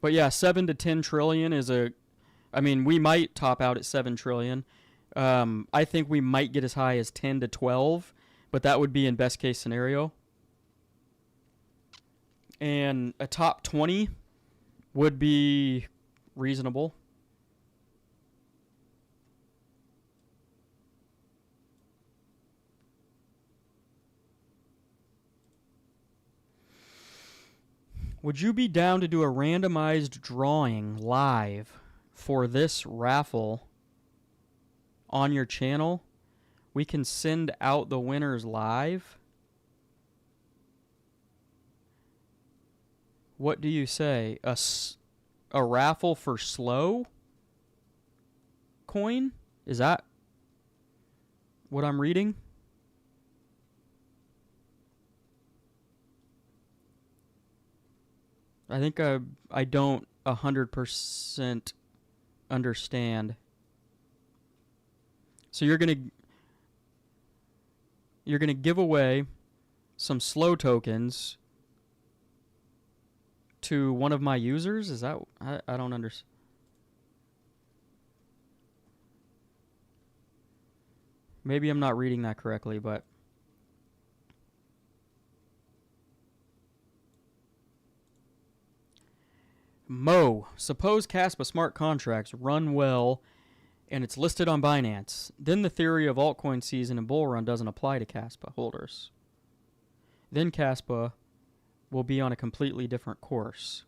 But yeah, 7 to 10 trillion is we might top out at 7 trillion. I think we might get as high as 10 to 12, but that would be in best case scenario. And a top 20 would be reasonable. Would you be down to do a randomized drawing live for this raffle on your channel? We can send out the winners live. What do you say? A raffle for slow coin? Is that what I'm reading? I think I don't 100% understand. So you're gonna give away some slow tokens to one of my users? Is that I don't understand. Maybe I'm not reading that correctly, but Mo, suppose KASPA smart contracts run well and it's listed on Binance. Then the theory of altcoin season and bull run doesn't apply to KASPA holders. Then KASPA will be on a completely different course.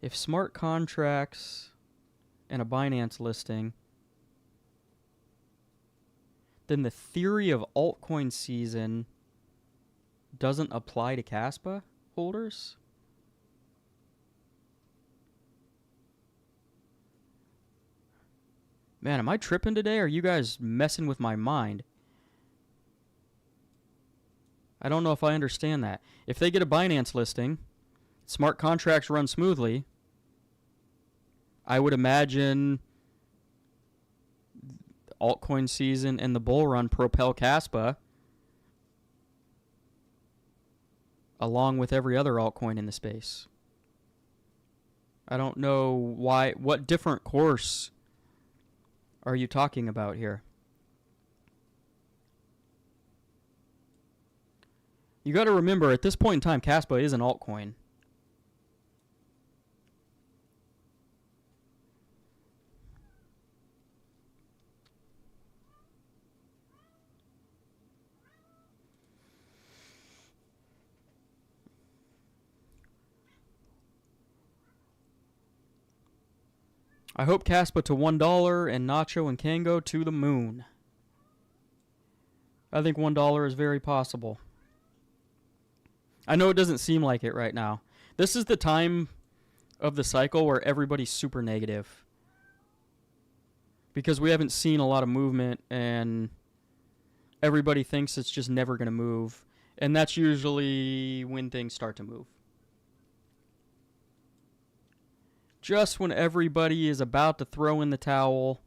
If smart contracts and a Binance listing, then the theory of altcoin season doesn't apply to KASPA holders? Man, am I tripping today, or are you guys messing with my mind? I don't know if I understand that. If they get a Binance listing, smart contracts run smoothly, I would imagine altcoin season and the bull run propel KASPA along with every other altcoin in the space. I don't know what different course are you talking about here? You got to remember, at this point in time, KASPA is an altcoin. I hope KASPA to $1 and Nacho and Kango to the moon. I think $1 is very possible. I know it doesn't seem like it right now. This is the time of the cycle where everybody's super negative, because we haven't seen a lot of movement and everybody thinks it's just never going to move. And that's usually when things start to move. Just when everybody is about to throw in the towel,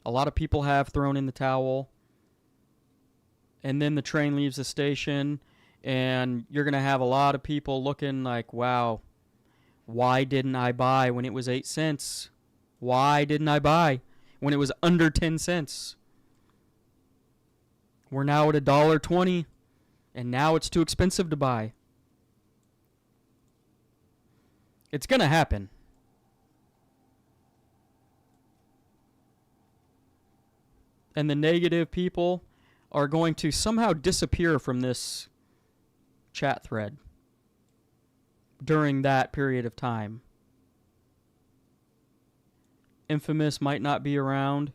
a lot of people have thrown in the towel, and then the train leaves the station, and you're going to have a lot of people looking like, wow, why didn't I buy when it was 8 cents? Why didn't I buy when it was under 10 cents? We're now at $1.20, and now it's too expensive to buy. It's going to happen. And the negative people are going to somehow disappear from this chat thread. during that period of time. Infamous might not be around.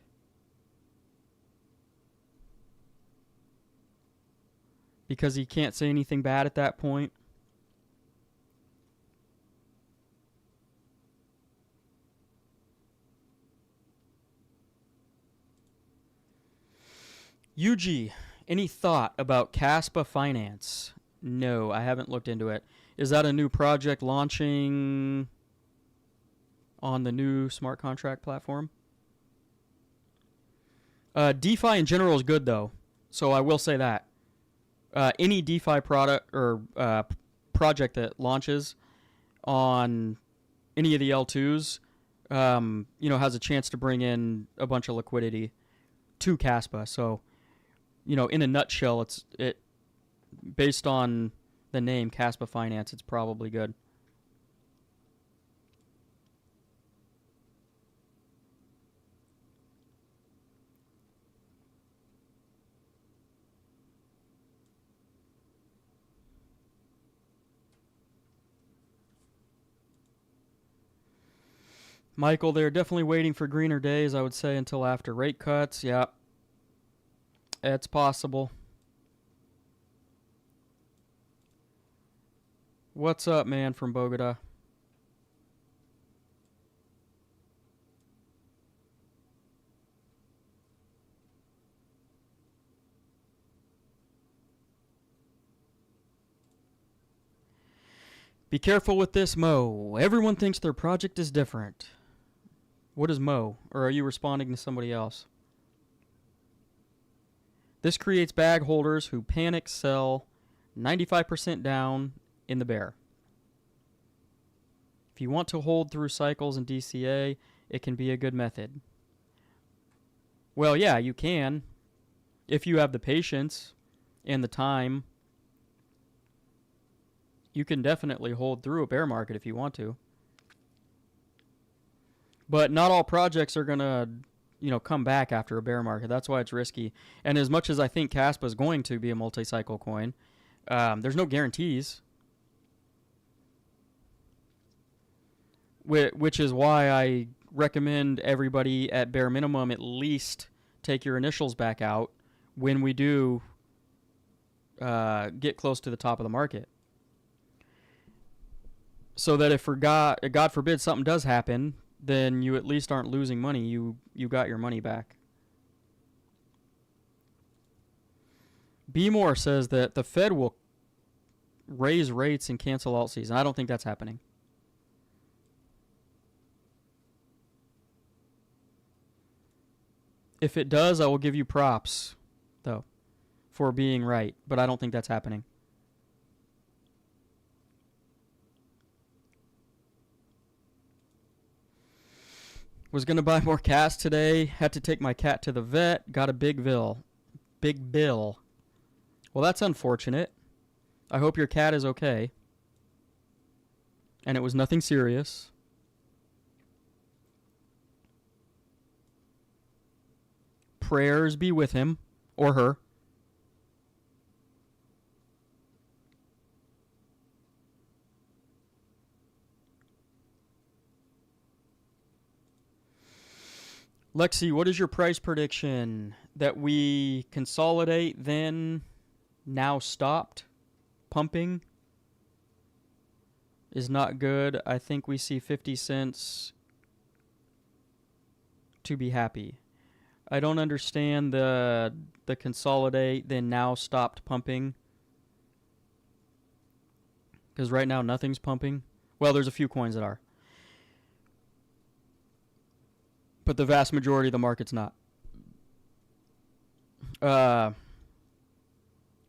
Because he can't say anything bad at that point. UG, any thought about KASPA Finance? No, I haven't looked into it. Is that a new project launching on the new smart contract platform? DeFi in general is good, though. So I will say that. Any DeFi product or project that launches on any of the L2s, has a chance to bring in a bunch of liquidity to KASPA. So, in a nutshell, it based on the name KASPA Finance, it's probably good. Michael, they're definitely waiting for greener days, I would say, until after rate cuts. Yeah, it's possible. What's up, man, from Bogota? Be careful with this, Mo. Everyone thinks their project is different. What is Mo? Or are you responding to somebody else? This creates bag holders who panic sell 95% down in the bear. If you want to hold through cycles in DCA, it can be a good method. Well, yeah, you can. If you have the patience and the time, you can definitely hold through a bear market if you want to. But not all projects are going to, come back after a bear market. That's why it's risky. And as much as I think KASPA is going to be a multi-cycle coin, there's no guarantees. Which is why I recommend everybody at bare minimum at least take your initials back out when we do get close to the top of the market. So that if God forbid something does happen, then you at least aren't losing money. You got your money back. B-More says that the Fed will raise rates and cancel alt season. I don't think that's happening. If it does, I will give you props, though, for being right. But I don't think that's happening. Was going to buy more CAS today. Had to take my cat to the vet. Got a big bill. Big bill. Well, that's unfortunate. I hope your cat is okay. And it was nothing serious. Prayers be with him or her. Lexi, what is your price prediction? That we consolidate, then now stopped pumping is not good. I think we see 50 cents to be happy. I don't understand the consolidate, then now stopped pumping. Because right now nothing's pumping. Well, there's a few coins that are. But the vast majority of the market's not.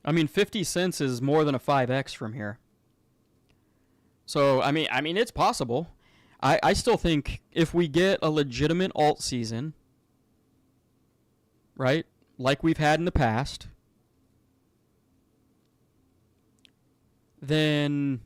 50 cents is more than a 5x from here. So, I mean, it's possible. I still think if we get a legitimate alt season, right, like we've had in the past, then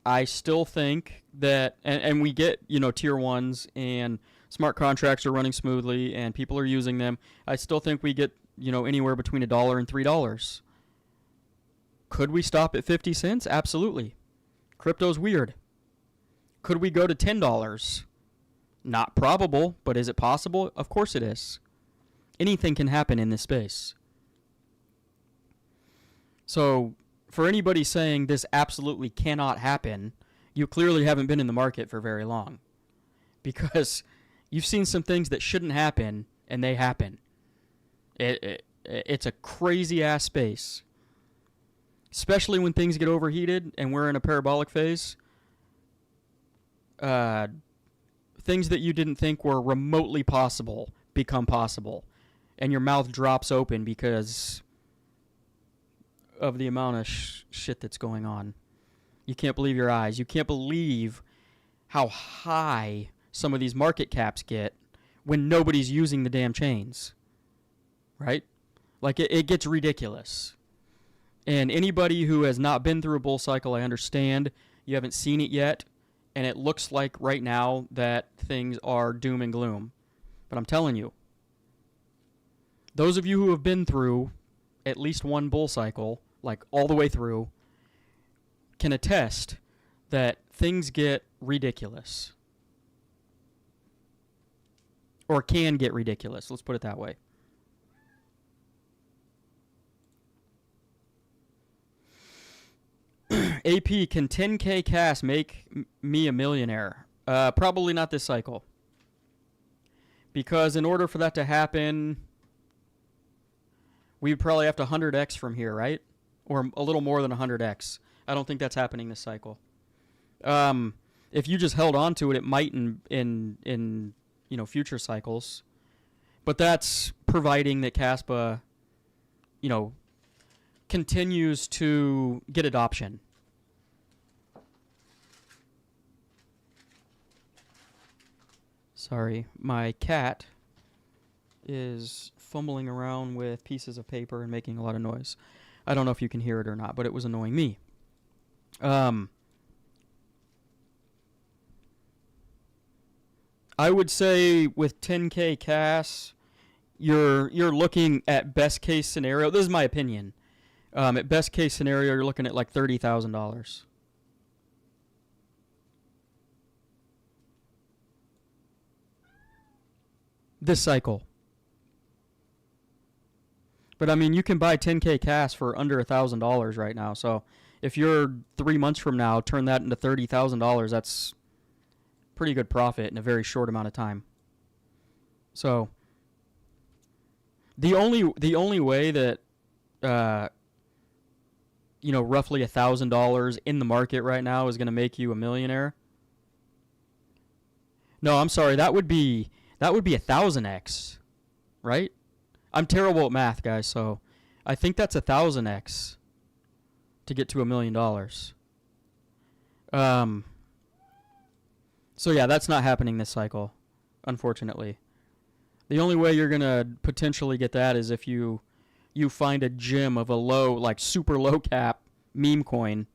I still think that, and we get, tier ones and smart contracts are running smoothly and people are using them. I still think we get, anywhere between $1 and $3. Could we stop at 50 cents? Absolutely. Crypto's weird. Could we go to $10? Not probable, but is it possible? Of course it is. Anything can happen in this space. So, for anybody saying this absolutely cannot happen, you clearly haven't been in the market for very long. Because you've seen some things that shouldn't happen, and they happen. It's a crazy-ass space. Especially when things get overheated and we're in a parabolic phase. Things that you didn't think were remotely possible become possible. And your mouth drops open because of the amount of shit that's going on. You can't believe your eyes. You can't believe how high some of these market caps get when nobody's using the damn chains. Right? Like, it gets ridiculous. And anybody who has not been through a bull cycle, I understand you haven't seen it yet, and it looks like right now that things are doom and gloom. But I'm telling you, those of you who have been through at least one bull cycle, like all the way through, can attest that things get ridiculous. Or can get ridiculous, let's put it that way. AP, can 10K CAS make me a millionaire? Probably not this cycle. Because in order for that to happen, we'd probably have to 100x from here, right? Or a little more than 100x. I don't think that's happening this cycle. If you just held on to it, it might in future cycles. But that's providing that KASPA, continues to get adoption. Sorry, my cat is fumbling around with pieces of paper and making a lot of noise. I don't know if you can hear it or not, but it was annoying me. I would say with 10K CAS, you're looking at best case scenario. This is my opinion. At best case scenario, you're looking at like $30,000. This cycle. But I mean, you can buy 10K CAS for under $1,000 right now. So if you're 3 months from now, turn that into $30,000. That's pretty good profit in a very short amount of time. So the only way that roughly $1,000 in the market right now is going to make you a millionaire. No, I'm sorry. That would be 1,000x, right? I'm terrible at math, guys, so I think that's 1,000x to get to $1 million. So yeah, that's not happening this cycle, unfortunately. The only way you're gonna potentially get that is if you find a gem of a low, like super low cap meme coin,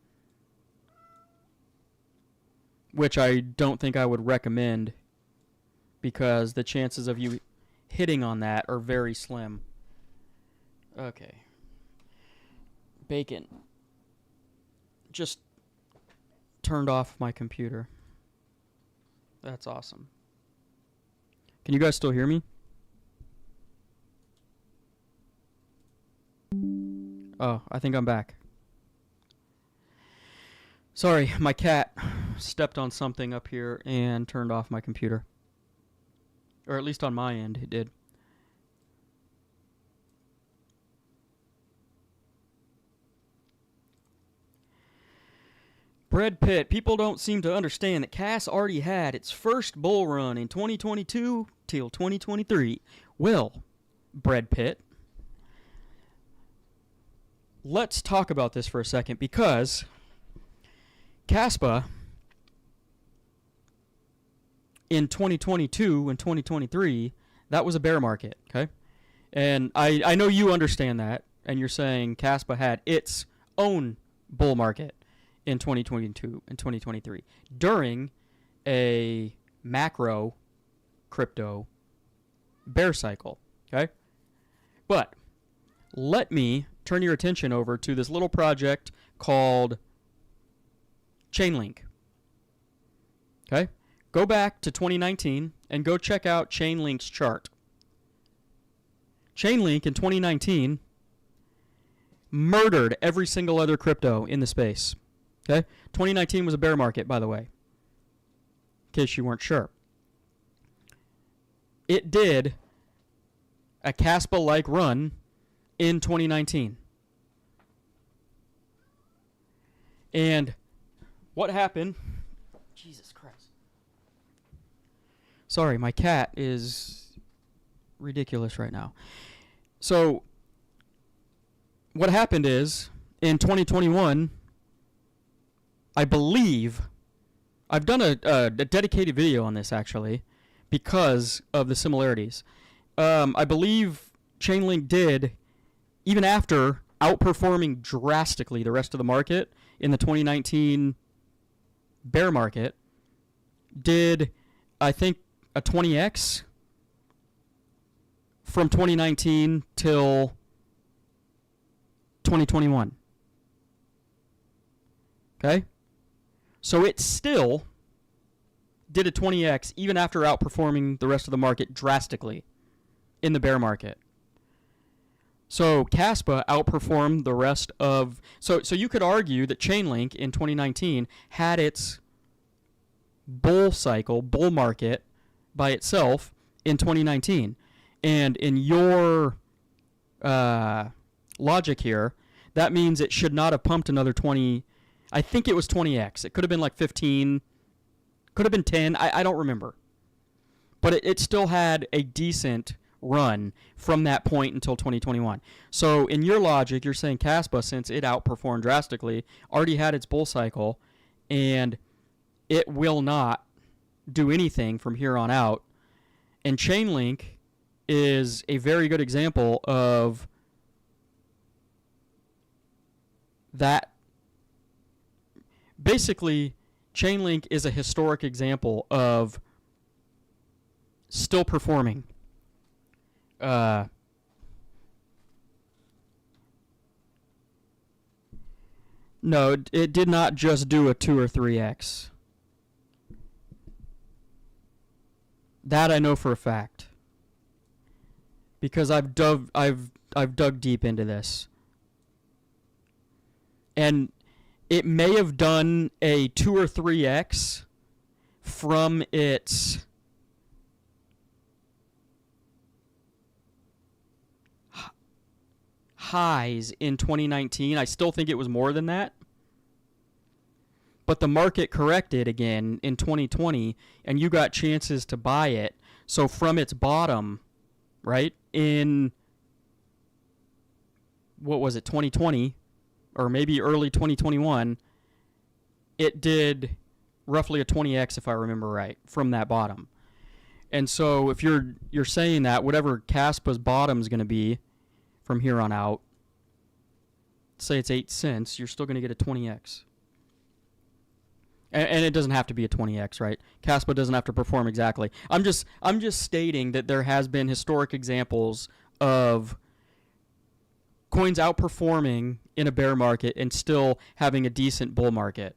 which I don't think I would recommend because the chances of you hitting on that are very slim. Okay. Bacon. Just turned off my computer. That's awesome. Can you guys still hear me? Oh, I think I'm back. Sorry, my cat stepped on something up here and turned off my computer. Or at least on my end, it did. Brad Pitt, people don't seem to understand that CAS already had its first bull run in 2022 till 2023. Well, Brad Pitt, let's talk about this for a second because KASPA in 2022 and 2023, that was a bear market, okay? And I know you understand that, and you're saying KASPA had its own bull market in 2022 and 2023 during a macro crypto bear cycle, okay? But let me turn your attention over to this little project called Chainlink. Okay? Go back to 2019 and go check out Chainlink's chart. Chainlink in 2019 murdered every single other crypto in the space. Okay? 2019 was a bear market, by the way, in case you weren't sure. It did a KASPA-like run in 2019. And what happened? Jesus Christ. Sorry, my cat is ridiculous right now. So, what happened is, in 2021, I believe, I've done a dedicated video on this actually, because of the similarities. I believe Chainlink did, even after outperforming drastically the rest of the market in the 2019 bear market, did, I think, a 20x from 2019 till 2021. Okay? So it still did a 20x even after outperforming the rest of the market drastically in the bear market. So KASPA outperformed the rest of... So you could argue that Chainlink in 2019 had its bull cycle, bull market by itself in 2019. And in your logic here, that means it should not have pumped another 20... I think it was 20x. It could have been like 15... Could have been 10. I don't remember. But it still had a decent run from that point until 2021. So in your logic, you're saying KASPA, since it outperformed drastically, already had its bull cycle, and it will not do anything from here on out. And Chainlink is a very good example of that. Basically, Chainlink is a historic example of still performing. No, it did not just do a 2 or 3x. That I know for a fact, because I've dug deep into this, and it may have done a 2 or 3x from its highs in 2019. I still think it was more than that. But the market corrected again in 2020, and you got chances to buy it. So from its bottom, right, in, what was it, 2020, or maybe early 2021, it did roughly a 20x, if I remember right, from that bottom. And so if you're saying that, whatever KASPA's bottom is going to be from here on out, say it's 8 cents, you're still going to get a 20x. And it doesn't have to be a 20x, right? KASPA doesn't have to perform exactly. I'm just stating that there has been historic examples of coins outperforming in a bear market and still having a decent bull market.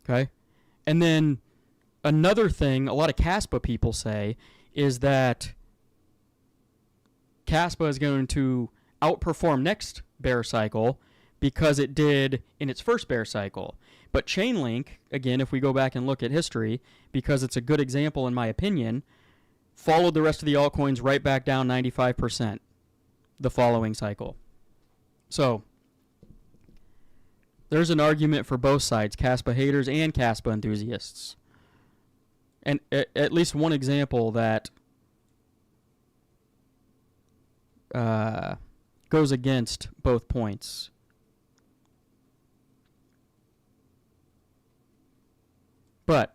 Okay? And then another thing a lot of KASPA people say is that KASPA is going to outperform next bear cycle because it did in its first bear cycle. But Chainlink, again, if we go back and look at history, because it's a good example in my opinion, followed the rest of the altcoins right back down 95% the following cycle. So there's an argument for both sides, KASPA haters and KASPA enthusiasts. And at least one example that goes against both points. But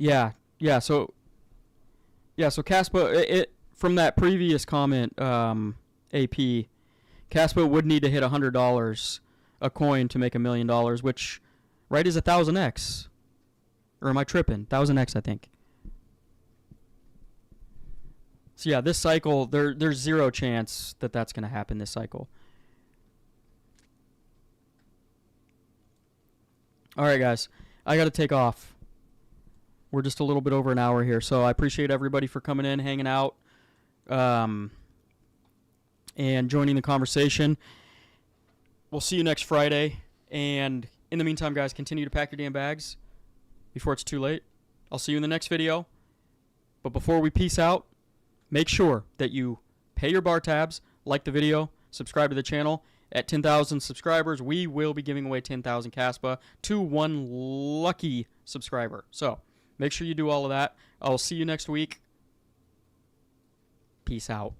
so KASPA, it from that previous comment, AP, KASPA would need to hit $100 a coin to make $1 million, which Right is 1000x. Or am I tripping? 1000x, I think. So yeah, this cycle, there's zero chance that that's going to happen this cycle. All right, guys. I got to take off. We're just a little bit over an hour here, so I appreciate everybody for coming in, hanging out, and joining the conversation. We'll see you next Friday. And in the meantime, guys, continue to pack your damn bags before it's too late. I'll see you in the next video. But before we peace out, make sure that you pay your bar tabs, like the video, subscribe to the channel. At 10,000 subscribers, we will be giving away 10,000 KASPA to one lucky subscriber. So make sure you do all of that. I'll see you next week. Peace out.